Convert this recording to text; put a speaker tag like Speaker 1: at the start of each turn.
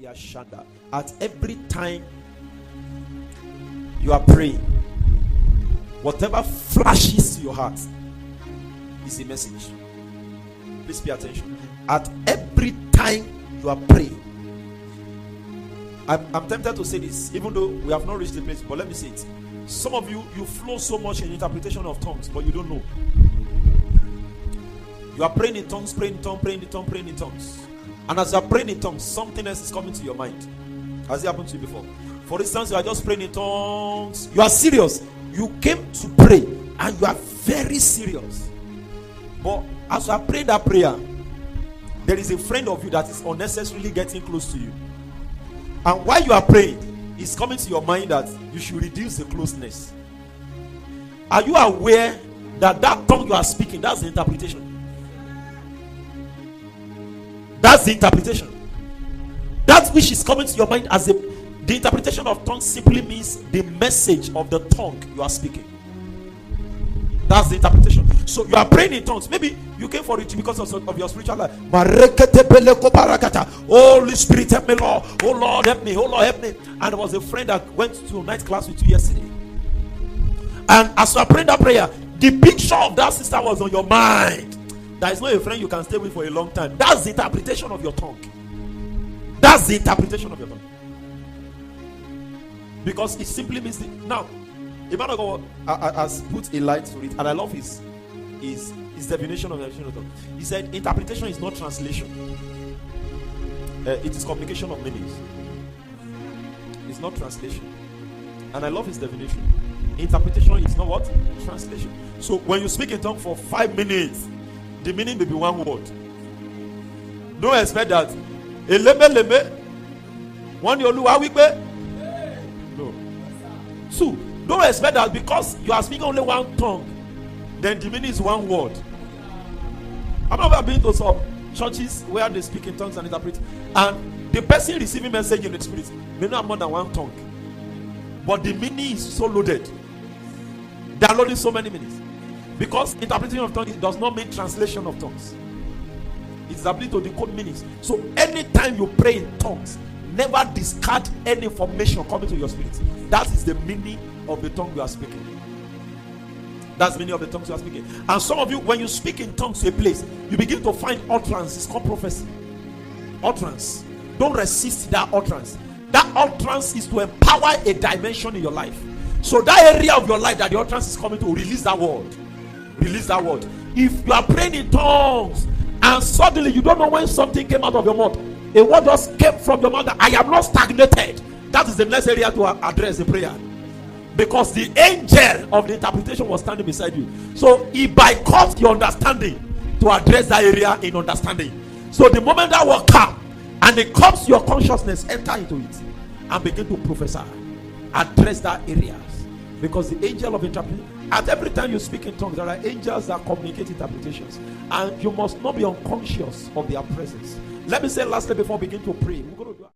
Speaker 1: At every time you are praying, whatever flashes to your heart is a message. Please pay attention. At every time you are praying, I'm tempted to say this, even though we have not reached the place, but let me say it. Some of you flow so much in interpretation of tongues, but you don't know. You are praying in tongues, praying in tongues, praying in tongues, praying in tongues. And as you are praying in tongues, something else is coming to your mind. Has it happened to you before? For instance, you are just praying in tongues. You are serious. You came to pray and you are very serious. But as you are praying that prayer, there is a friend of you that is unnecessarily getting close to you. And while you are praying, it's coming to your mind that you should reduce the closeness. Are you aware that tongue you are speaking, that's the interpretation? That's the interpretation. That which is coming to your mind as the interpretation of tongue simply means the message of the tongue you are speaking. That's the interpretation. So you are praying in tongues. Maybe you came for it because of your spiritual life. Holy Spirit, help me, Lord. Oh Lord, help me. Oh Lord, help me. And there was a friend that went to night class with you yesterday. And as you are praying that prayer, the picture of that sister was on your mind. There is not a friend you can stay with for a long time. That's the interpretation of your tongue. That's the interpretation of your tongue. Because it simply means now, a man of God has put a light to it, and I love his definition of the tongue. He said, interpretation is not translation. It is communication of meanings. It's not translation. And I love his definition. Interpretation is not what? Translation. So when you speak in tongue for 5 minutes, the meaning may be one word. Don't expect that. No. So don't expect that because you are speaking only one tongue, then the meaning is one word. I've never been to some churches where they speak in tongues and interpret, and the person receiving message in the spirit may not have more than one tongue, but the meaning is so loaded. They are loading so many meanings. Because interpretation of tongues does not mean translation of tongues. It's the ability to decode meanings. So anytime you pray in tongues, never discard any information coming to your spirit. That is the meaning of the tongue you are speaking. That's the meaning of the tongues you are speaking. And some of you, when you speak in tongues to a place, you begin to find utterance. It's called prophecy. Utterance. Don't resist that utterance. That utterance is to empower a dimension in your life. So that area of your life that the utterance is coming to, release that word. Release that word. If you are praying in tongues and suddenly you don't know when something came out of your mouth, a word just came from your mouth that I am not stagnated, that is the next area to address the prayer, because the angel of the interpretation was standing beside you. So he bypassed your understanding to address that area in understanding. So the moment that word comes and it comes to your consciousness, enter into it and begin to prophesy, address that area. Because the angel of interpretation, at every time you speak in tongues, there are angels that communicate interpretations, and you must not be unconscious of their presence. Let me say lastly before we begin to pray, we're going to do